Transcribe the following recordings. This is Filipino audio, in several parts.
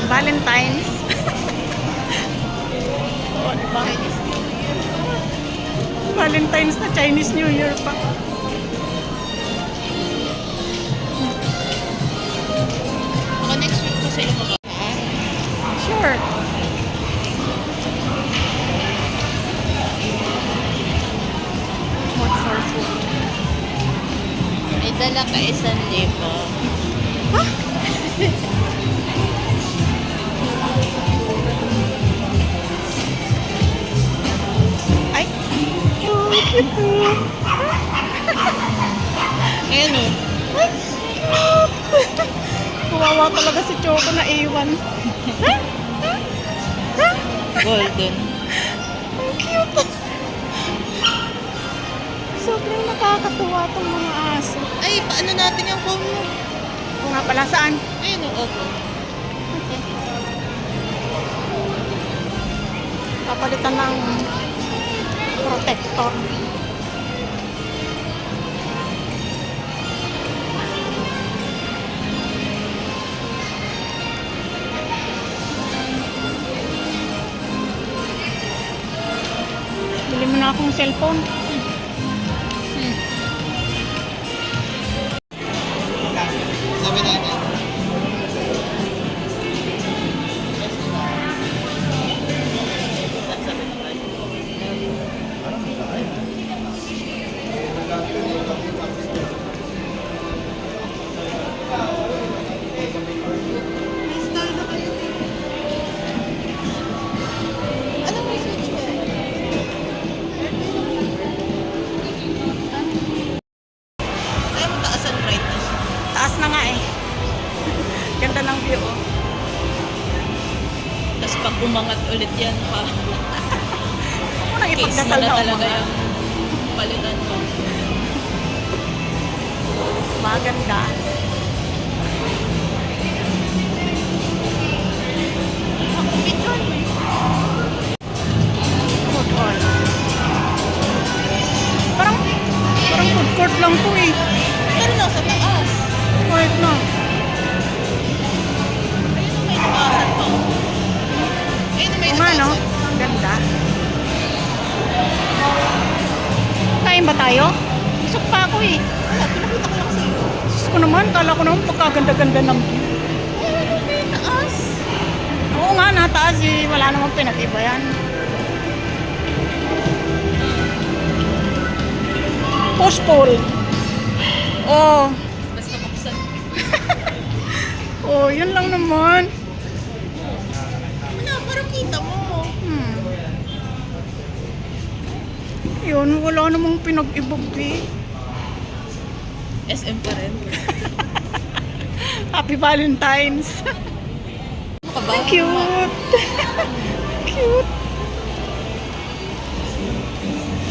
Valentine's. O, diba? Valentine's na Chinese New Year pa. Baka next week pa sila mga... Sure. What for food? May dala ka 1,000. Ha? Ay! Oh, cute. Ayan o. Kawawa talaga si Choco na iwan. Golden. Ang cute. Sobrang nakakatuwa tong mga aso. Ay, paano natin yung phone mo? O nga pala, saan? Ayun o, opo. Papalitan ng protector. Bili mo na akong cellphone. Sabi natin. Ano may switch ka? Kaya mo taasan brightness. Taas na nga eh. Ganda ng view. Oh. Tapos pag umangat ulit yan pa. Ako nang Case mo ipagdasal na na talaga umangat. yung palitan mo. Maganda. Ako bidon eh. Food hall. Parang food court lang po eh. Pero nasa taas. Quiet na. Ayun na may nakasan pa. Ayun na may Oo nga no? nakasan. Ang ganda. Kain ba tayo? Busog pa ako eh. Wala, pinakita ko lang sa'yo. Sus ko naman, kala ko naman pagkaganda-ganda ng view. Ayun na may taas. Oo nga, nataas eh. Wala namang pinag-iba yan. Push pull. Oh. Basta buksan. Oh, yun lang naman. Wala, parang kita mo. Yun, wala namang pinag-ibag eh. SM pa rin. Happy Valentine's. Ano ka ba? Cute. Cute.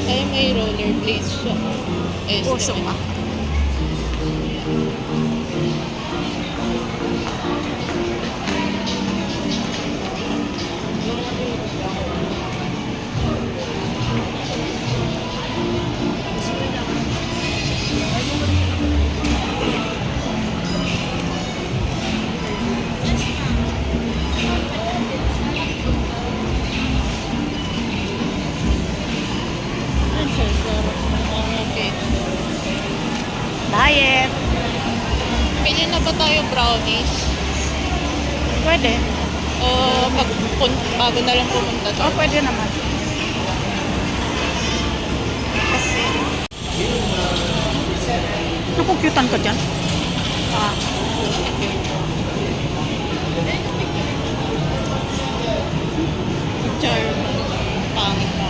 Ay, may rollerblades siya. Puso ka. Ang sarap ng mga cake. Diet. Pili na ba tayo brownies? Pwede. O bago na lang pumunta Oh, to? pwede naman. Kasi, nakukyutan ka dyan? Ah. Char. Pangit na.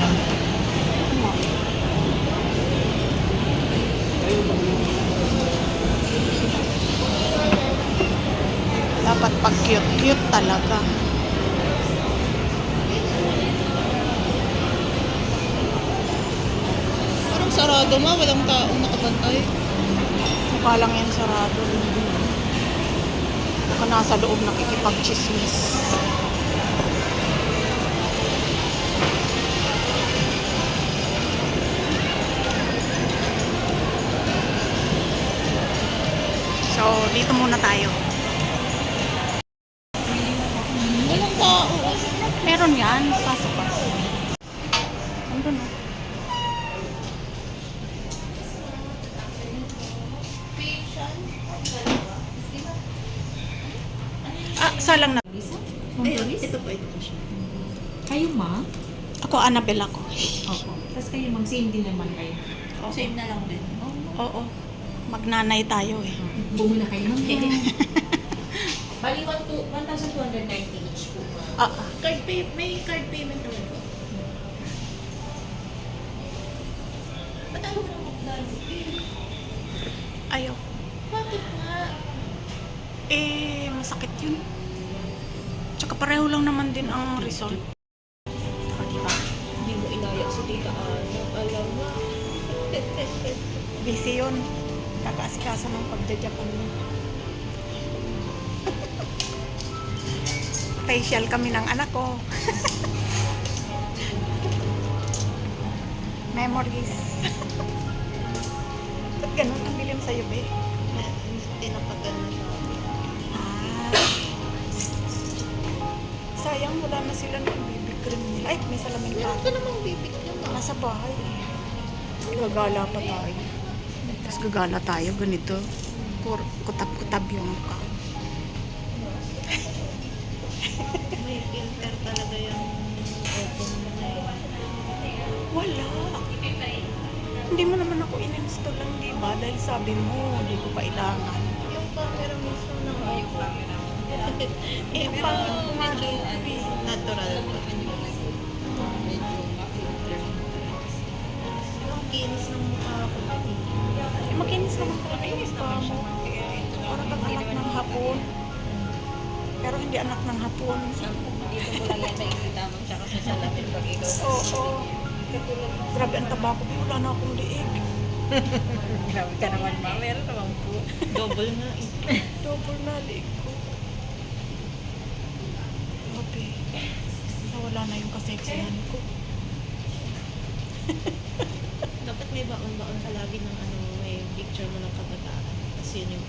Dapat pag cute talaga. Parang sarado ma, walang taong nakabantay. Mukha lang yan sarado. Baka nasa loob nakikipag-chismis. So, dito muna tayo. Meron yan. Pasok ka. Andun o. Ah, salang na. Ayun, ito po siya. Kayo, ma? Ako, Annabelle ako. Opo. Tapos kayo, ma'am, same din naman kayo. Same na lang din. Oo. Magnanay tayo eh. Bumula kayo, ma'am. Bali, 1,290 each po. Ah, May card payment naman po. Ba't ayaw mo na mag-dali? ayaw. Bakit nga? Eh, masakit yun. Tsaka pareho lang naman din ang result. O, diba? Hindi mo inaya si Tita Ano. Alam mo. Busy yun. Kakaasikaso ng pagja-Japan mo. Facial kami ng anak ko. Memories. Ba't ganun ang bilim sa'yo, be? Tinapatan na siya. Ah. Sayang, wala na sila ng baby cream nila. Ay, may salamin pa. Meron ka namang bibig naman. Nasa bahay eh. Gagala pa tayo. Tapos gagala tayo, ganito. Kutab-kutab yung mukha. May filter talaga yung open mo na yun. Wala. Hindi mo naman ako in-installan, di ba? Dahil sabi mo, hindi ko kailangan. Yung camera mismo ng iPhone. Eh, ang pangit ko nga dito eh. Natural pa. Ang kinis ng mukha ko. Eh, makinis naman talaga yung mukha mo. Parang kang anak ng hapon. Pero hindi anak ng hapon. Dito mo lang yan nakikita mo siya kasi sa salamin pag ikaw. Oo. Grabe ang taba ko. Wala na akong liig. Grabe ka naman ma. Meron naman po. Double na eh. Double na liig ko. Grabe. Nawala na yung kaseksihan ko. Dapat may baon-baon ka lagi ng ano, may picture mo ng kabataan. Tapos yun yung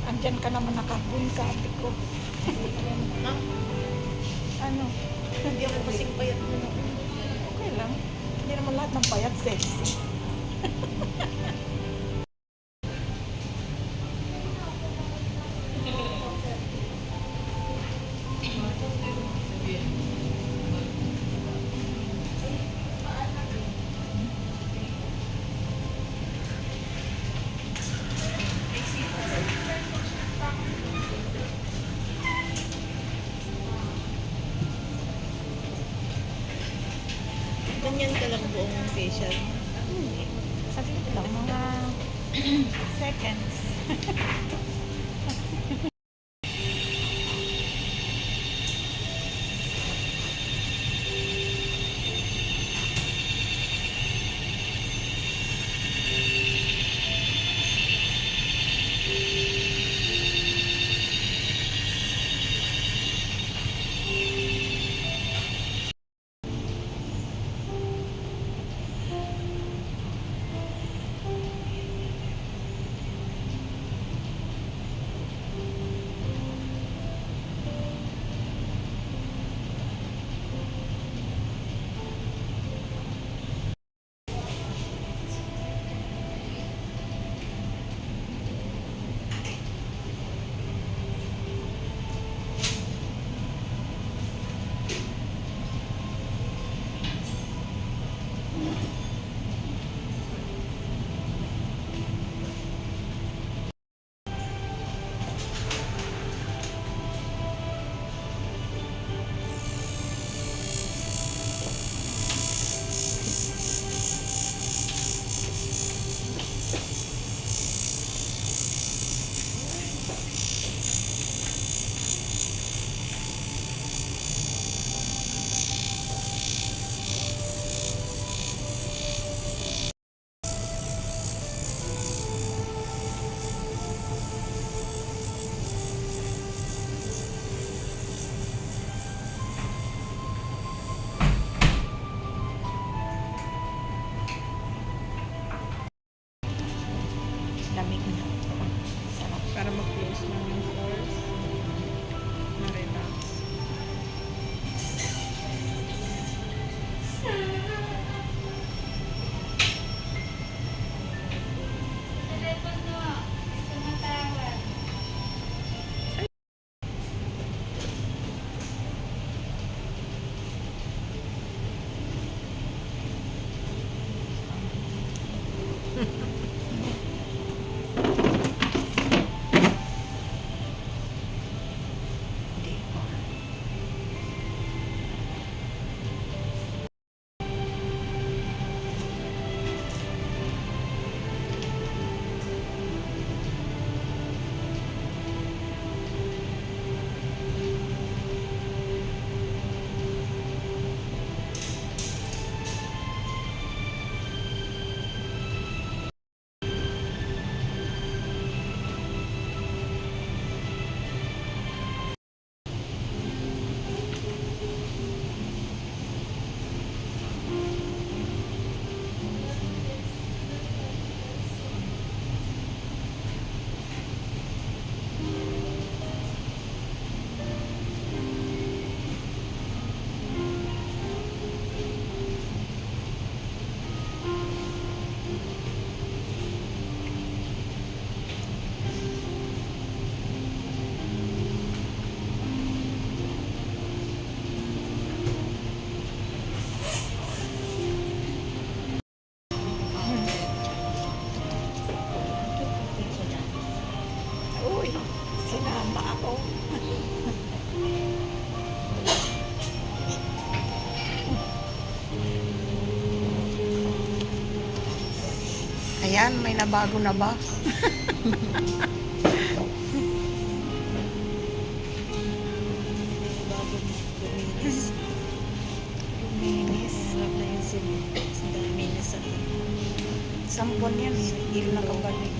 Andyan ka naman nakabun ka, ate ko. Ha? Ano? Hindi ako kasing payat mo na. Okay lang. Hindi naman lahat ng payat sexy. Ganyan ka lang buong facial. Saglit lang, mga seconds. Lamig na. Sarap. Para mag-close lang yung pores. yan? May nabago na ba? Bago luminis. Linis. Harap na yun sa dami na sa Sampon yan eh. Hindi rin nakabalik.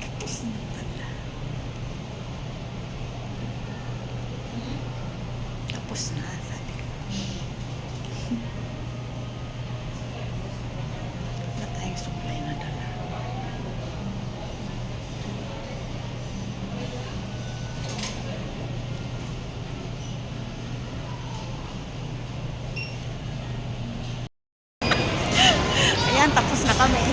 Tapos na pala. Tapos na. Sabi ko. Wala tayong supply na dala. Ayan, tapos na kami.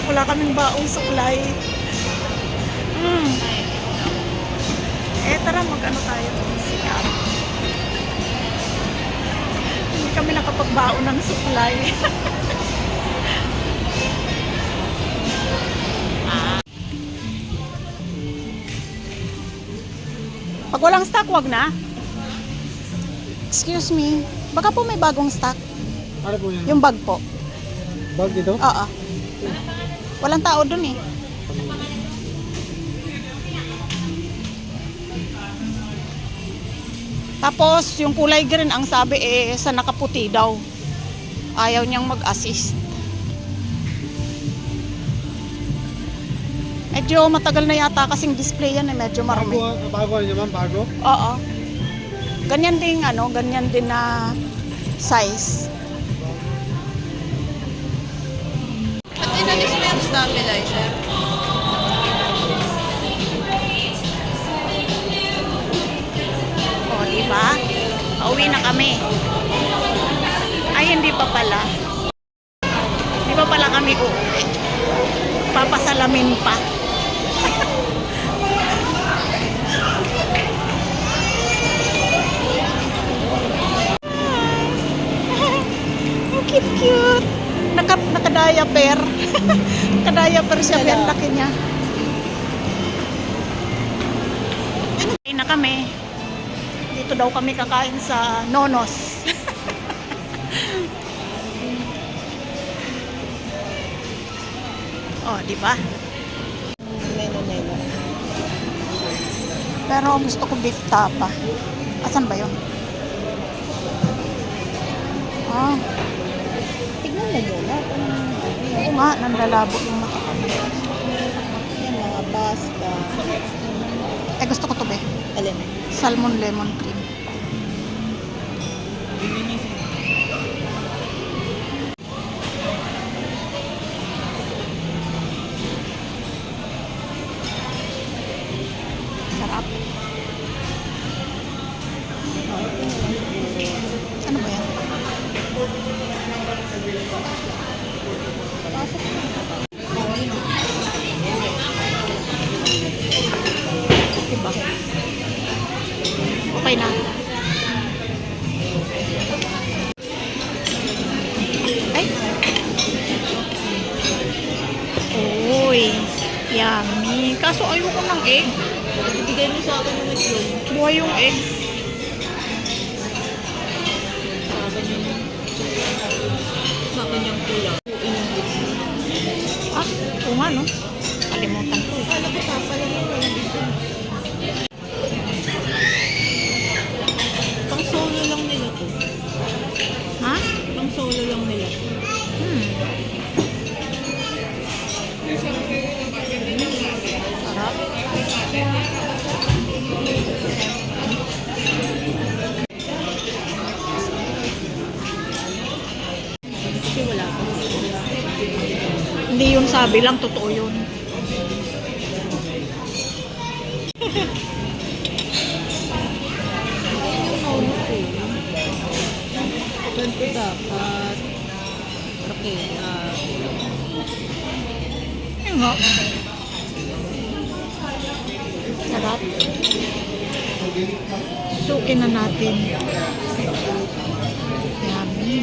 Wala kaming baong suklay. Tara, mag-ano tayo doon siya. Hindi kami nakapagbaon ng suklay. Pag walang stock, wag na. Excuse me. Baka po may bagong stock. Ano po yan? Yung bag po. Bag dito? Oo. Walang tao dun eh. Tapos, yung kulay green, ang sabi sa nakaputi daw. Ayaw niyang mag-assist. Medyo matagal na yata kasing display yan eh. Medyo marami. Bago ano naman? Bago? Oo. Ganyan din ganyan din na size. At inalis mo yung stabilizer. O, di ba? Pauwi na kami. Ay, hindi pa pala. Hindi pa pala kami uuwi. Papasalamin pa. Ang cute-cute. Naka-diaper. Naka-diaper siya, pero laki niya. Kain na kami. Dito daw kami kakain sa Nonos. Oh, di ba? Nelo. Pero gusto ko beef tapa. Asan ba 'yon? Ah, Tignan mo muna kung oo nga, nanlalabo yung mata ko. yan mga pasta. Gusto ko to be. Alin? Salmon lemon cream. Sarap. Ano ba yan? Diba? Okay na. Ay. Uy. Yummy. Kaso ayoko ng egg. Ibigay mo sa akin yung itlog. Buhay yung egg. Sa akin yung kulang. Ah, oo nga no. Kalimutan ko. Kala ko tapala mo wala dito. Pang solo lang nila to. Ha? Pang solo lang nila. Sarap. Kasi wala pa. Hindi yun sabi lang, totoo yun. Yan yung nauna ko. Ganito dapat. Okay. Ayun nga. Sarap. Sukin na natin. Yummy.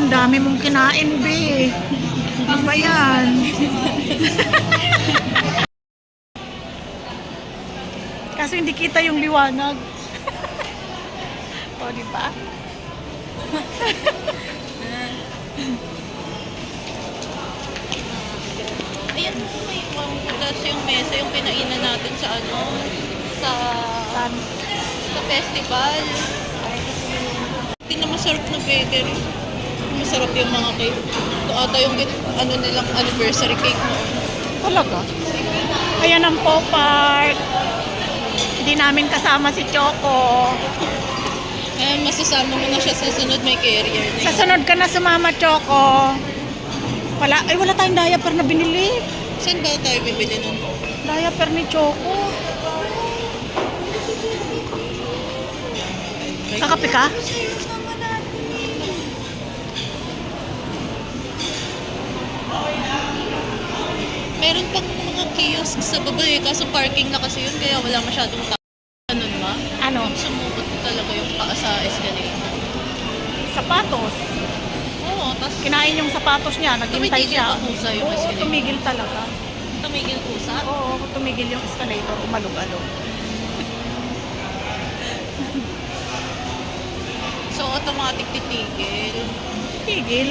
Ang dami mong kinain, be. Ano ba yan? Kaso hindi kita yung liwanag. O, di ba? Ayan mo, may tapos yung mesa, yung pinainan natin sa ano, sa Saan? sa festival. Hindi na masarap na bakery. Masarap yung mga cake. Ito ata yung ano nilang anniversary cake noon. Talaga? Ayan ang Pop Art. Hindi namin kasama si Choco. Eh, masasama mo na siya sa sunod may carrier na Sa yun. sunod ka na sumama, Choco. Wala tayong diaper na binili. Saan ba tayo bibili nun? Diaper ni Choco. Kakape ka? Meron pang mga kiosk sa baba eh, kaso parking na kasi yun, kaya wala masyadong tao. Ganun ba? Ano? Sumubot talaga yung paa sa escalator. Sapatos. Oo, tas Kinain yung sapatos niya. Naghintay Tumitigil siya. pa pusa yung Oo, escalator. tumigil talaga. tumigil pusa. Oo, tumigil yung escalator. Umalog-alog. So, automatic titigil. Tigil.